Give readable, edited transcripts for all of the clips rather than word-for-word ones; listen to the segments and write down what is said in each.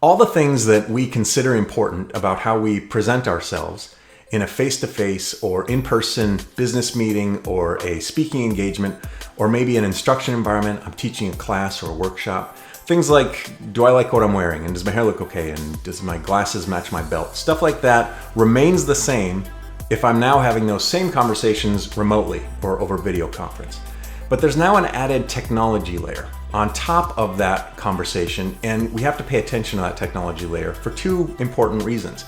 All the things that we consider important about how we present ourselves in a face-to-face or in-person business meeting or a speaking engagement or maybe an instruction environment, I'm teaching a class or a workshop. Things like, do I like what I'm wearing? And does my hair look okay? And does my glasses match my belt? Stuff like that remains the same if I'm now having those same conversations remotely or over video conference. But there's now an added technology layer on top of that conversation, and we have to pay attention to that technology layer for two important reasons.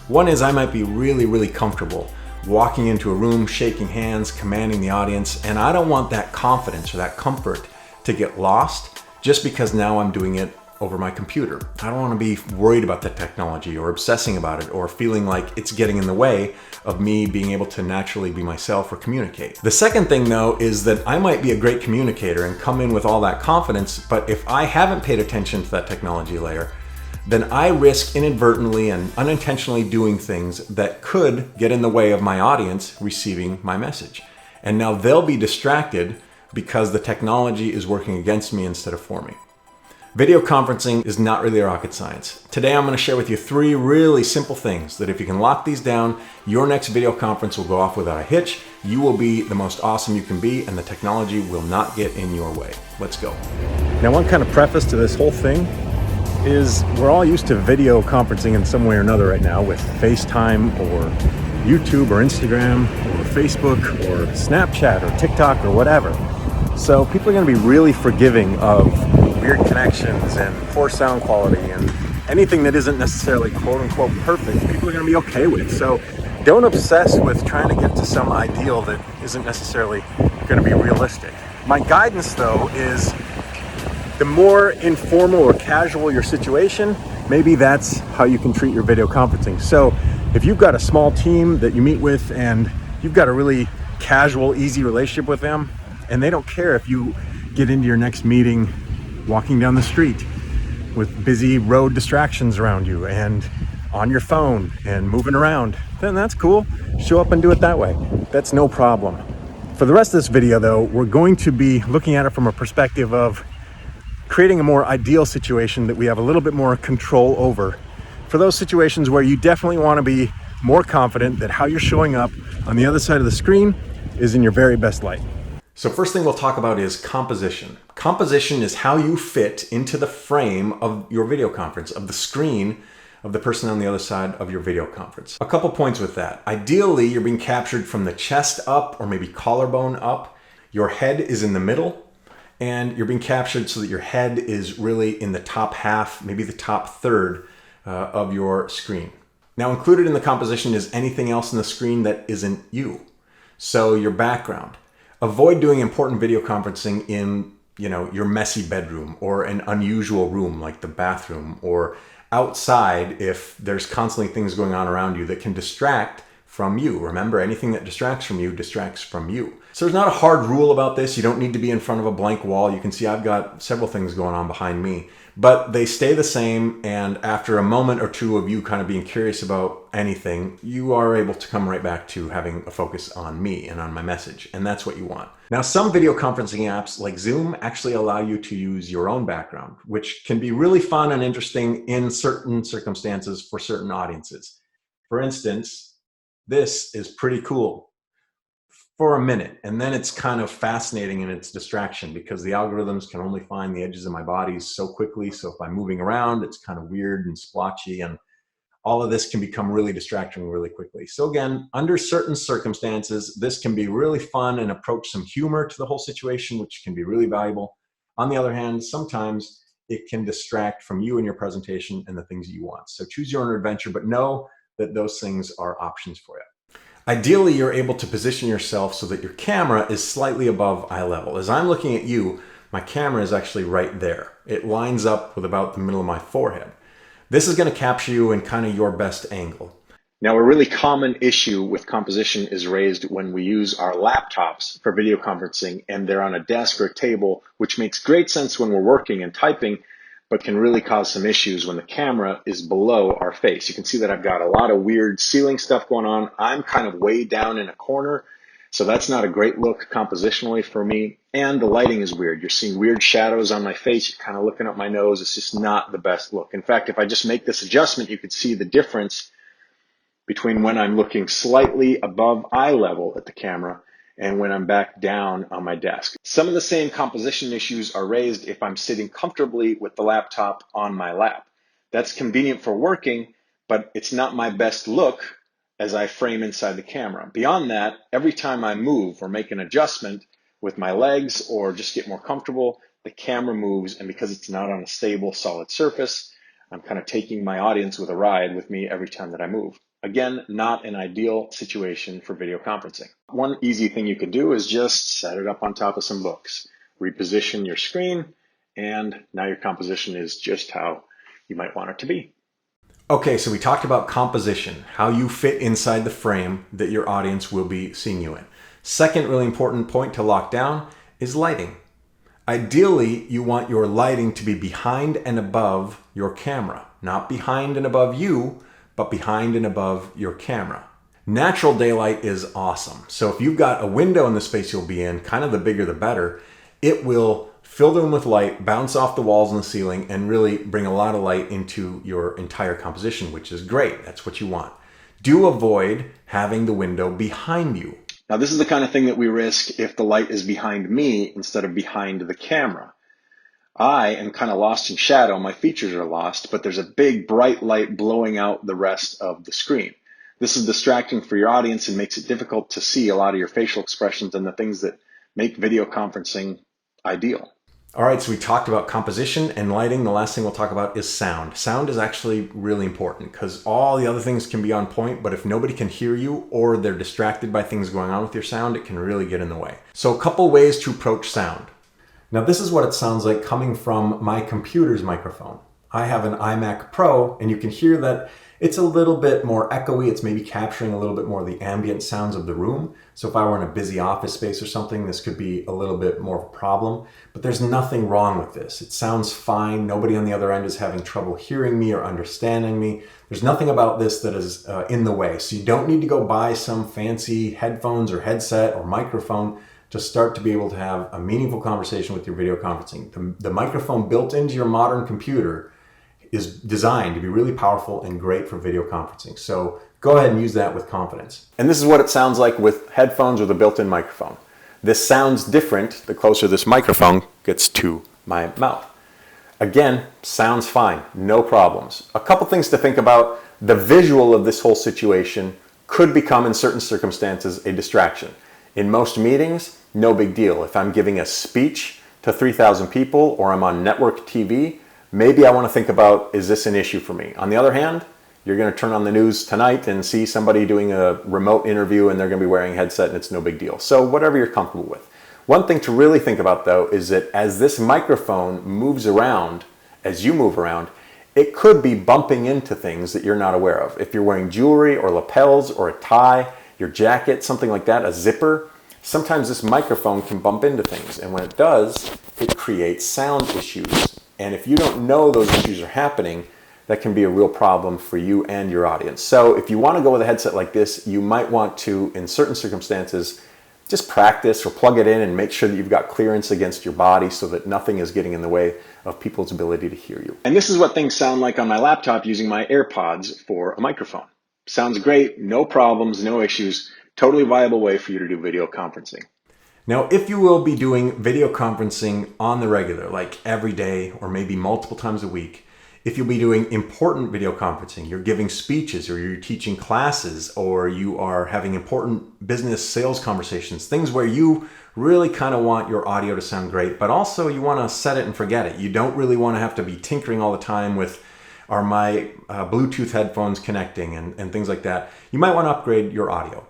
One is I might be really comfortable walking into a room, shaking hands, commanding the audience, and I don't want that confidence or that comfort to get lost just because now I'm doing it over my computer. I don't want to be worried about the technology or obsessing about it or feeling like it's getting in the way of me being able to naturally be myself or communicate. The second thing though is that I might be a great communicator and come in with all that confidence, but if I haven't paid attention to that technology layer, then I risk inadvertently and unintentionally doing things that could get in the way of my audience receiving my message. And now they'll be distracted because the technology is working against me instead of for me. Video conferencing is not really rocket science. Today I'm going to share with you 3 really simple things that if you can lock these down, your next video conference will go off without a hitch, you will be the most awesome you can be, and the technology will not get in your way. Let's go. Now, one kind of preface to this whole thing is we're all used to video conferencing in some way or another right now with FaceTime or YouTube or Instagram or Facebook or Snapchat or TikTok or whatever. So people are going to be really forgiving of weird connections and poor sound quality and anything that isn't necessarily quote unquote perfect, people are going to be okay with. So don't obsess with trying to get to some ideal that isn't necessarily going to be realistic. My guidance though is the more informal or casual your situation, maybe that's how you can treat your video conferencing. So if you've got a small team that you meet with and you've got a really casual, easy relationship with them, and they don't care if you get into your next meeting walking down the street with busy road distractions around you and on your phone and moving around, then that's cool. Show up and do it that way. That's no problem. For the rest of this video though, we're going to be looking at it from a perspective of creating a more ideal situation that we have a little bit more control over. For those situations where you definitely want to be more confident that how you're showing up on the other side of the screen is in your very best light. So first thing we'll talk about is composition. Composition is how you fit into the frame of your video conference, of the screen of the person on the other side of your video conference. A couple points with that. Ideally, you're being captured from the chest up or maybe collarbone up. Your head is in the middle and you're being captured so that your head is really in the top half, maybe the top third of your screen. Now included in the composition is anything else in the screen that isn't you. So your background. Avoid doing important video conferencing in, your messy bedroom or an unusual room like the bathroom or outside if there's constantly things going on around you that can distract from you. Remember, anything that distracts from you distracts from you. So there's not a hard rule about this. You don't need to be in front of a blank wall. You can see I've got several things going on behind me, but they stay the same. And after a moment or two of you kind of being curious about anything, you are able to come right back to having a focus on me and on my message. And that's what you want. Now, some video conferencing apps like Zoom actually allow you to use your own background, which can be really fun and interesting in certain circumstances for certain audiences. For instance, this is pretty cool for a minute, and then it's kind of fascinating in its distraction because the algorithms can only find the edges of my body so quickly. So if I'm moving around, it's kind of weird and splotchy, and all of this can become really distracting really quickly. So again, under certain circumstances, this can be really fun and approach some humor to the whole situation, which can be really valuable. On the other hand, sometimes it can distract from you and your presentation and the things that you want. So choose your own adventure, but know that those things are options for you. Ideally, you're able to position yourself so that your camera is slightly above eye level. As I'm looking at you, my camera is actually right there. It lines up with about the middle of my forehead. This is going to capture you in kind of your best angle. Now, a really common issue with composition is raised when we use our laptops for video conferencing and they're on a desk or a table, which makes great sense when we're working and typing, but can really cause some issues when the camera is below our face. You can see that I've got a lot of weird ceiling stuff going on. I'm kind of way down in a corner, so that's not a great look compositionally for me. And the lighting is weird. You're seeing weird shadows on my face. You're kind of looking up my nose. It's just not the best look. In fact, if I just make this adjustment, you could see the difference between when I'm looking slightly above eye level at the camera and when I'm back down on my desk. Some of the same composition issues are raised if I'm sitting comfortably with the laptop on my lap. That's convenient for working, but it's not my best look as I frame inside the camera. Beyond that, every time I move or make an adjustment with my legs or just get more comfortable, the camera moves, and because it's not on a stable, solid surface, I'm kind of taking my audience with a ride with me every time that I move. Again, not an ideal situation for video conferencing. One easy thing you can do is just set it up on top of some books, reposition your screen, and now your composition is just how you might want it to be. Okay, so we talked about composition, how you fit inside the frame that your audience will be seeing you in. Second really important point to lock down is lighting. Ideally, you want your lighting to be behind and above your camera, not behind and above you, but behind and above your camera. Natural daylight is awesome. So if you've got a window in the space you'll be in, kind of the bigger the better, it will fill the room with light, bounce off the walls and the ceiling, and really bring a lot of light into your entire composition, which is great. That's what you want. Do avoid having the window behind you. Now, this is the kind of thing that we risk if the light is behind me instead of behind the camera. I am kind of lost in shadow. My features are lost, but there's a big bright light blowing out the rest of the screen. This is distracting for your audience and makes it difficult to see a lot of your facial expressions and the things that make video conferencing ideal. All right, so we talked about composition and lighting. The last thing we'll talk about is sound. Sound is actually really important because all the other things can be on point, but if nobody can hear you or they're distracted by things going on with your sound, it can really get in the way. So a couple ways to approach sound. Now this is what it sounds like coming from my computer's microphone. I have an iMac Pro and you can hear that it's a little bit more echoey. It's maybe capturing a little bit more of the ambient sounds of the room. So if I were in a busy office space or something, this could be a little bit more of a problem, but there's nothing wrong with this. It sounds fine. Nobody on the other end is having trouble hearing me or understanding me. There's nothing about this that is in the way. So you don't need to go buy some fancy headphones or headset or microphone to start to be able to have a meaningful conversation with your video conferencing. The microphone built into your modern computer is designed to be really powerful and great for video conferencing. So go ahead and use that with confidence. And this is what it sounds like with headphones or the built-in microphone. This sounds different the closer this microphone gets to my mouth. Again, sounds fine, no problems. A couple things to think about. The visual of this whole situation could become, in certain circumstances, a distraction. In most meetings, no big deal. If I'm giving a speech to 3,000 people or I'm on network TV, maybe I want to think about, is this an issue for me? On the other hand, you're going to turn on the news tonight and see somebody doing a remote interview and they're going to be wearing a headset and it's no big deal. So whatever you're comfortable with. One thing to really think about though is that as this microphone moves around, as you move around, it could be bumping into things that you're not aware of. If you're wearing jewelry or lapels or a tie, your jacket, something like that, a zipper, sometimes this microphone can bump into things. And when it does, it creates sound issues. And if you don't know those issues are happening, that can be a real problem for you and your audience. So if you want to go with a headset like this, you might want to, in certain circumstances, just practice or plug it in and make sure that you've got clearance against your body so that nothing is getting in the way of people's ability to hear you. And this is what things sound like on my laptop using my AirPods for a microphone. Sounds great, no problems, no issues, totally viable way for you to do video conferencing. Now, if you will be doing video conferencing on the regular, like every day or maybe multiple times a week, if you'll be doing important video conferencing, you're giving speeches or you're teaching classes or you are having important business sales conversations, things where you really kind of want your audio to sound great, but also you want to set it and forget it. You don't really want to have to be tinkering all the time with my Bluetooth headphones connecting and things like that. You might want to upgrade your audio.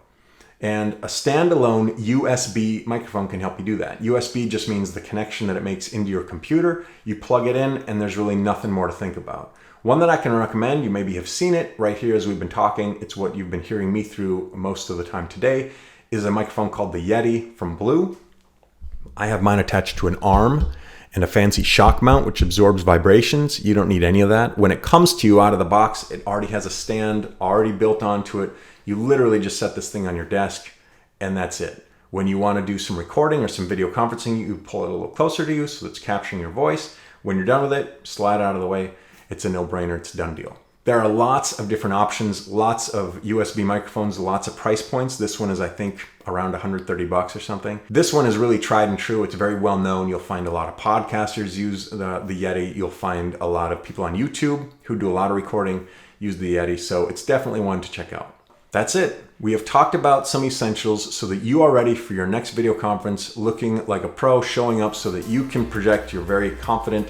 And a standalone USB microphone can help you do that. USB just means the connection that it makes into your computer. You plug it in and there's really nothing more to think about. One that I can recommend, you maybe have seen it right here as we've been talking, it's what you've been hearing me through most of the time today, is a microphone called the Yeti from Blue. I have mine attached to an arm and a fancy shock mount which absorbs vibrations. You don't need any of that. When it comes to you out of the box, it already has a stand already built onto it. You literally just set this thing on your desk and that's it. When you want to do some recording or some video conferencing, you pull it a little closer to you so it's capturing your voice. When you're done with it, slide out of the way. It's a no-brainer, it's a done deal. There are lots of different options, lots of USB microphones, lots of price points. This one is, I think, around 130 bucks or something. This one is really tried and true. It's very well known. You'll find a lot of podcasters use the Yeti. You'll find a lot of people on YouTube who do a lot of recording use the Yeti. So it's definitely one to check out. That's it. We have talked about some essentials so that you are ready for your next video conference, looking like a pro, showing up so that you can project your very confident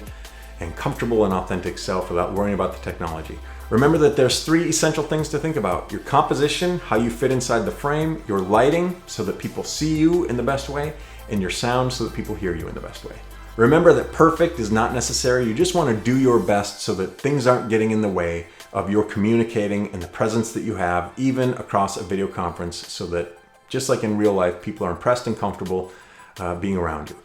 and comfortable and authentic self without worrying about the technology. Remember that there's 3 essential things to think about: your composition, how you fit inside the frame, your lighting so that people see you in the best way, and your sound so that people hear you in the best way. Remember that perfect is not necessary. You just want to do your best so that things aren't getting in the way of your communicating and the presence that you have, even across a video conference, so that just like in real life, people are impressed and comfortable being around you.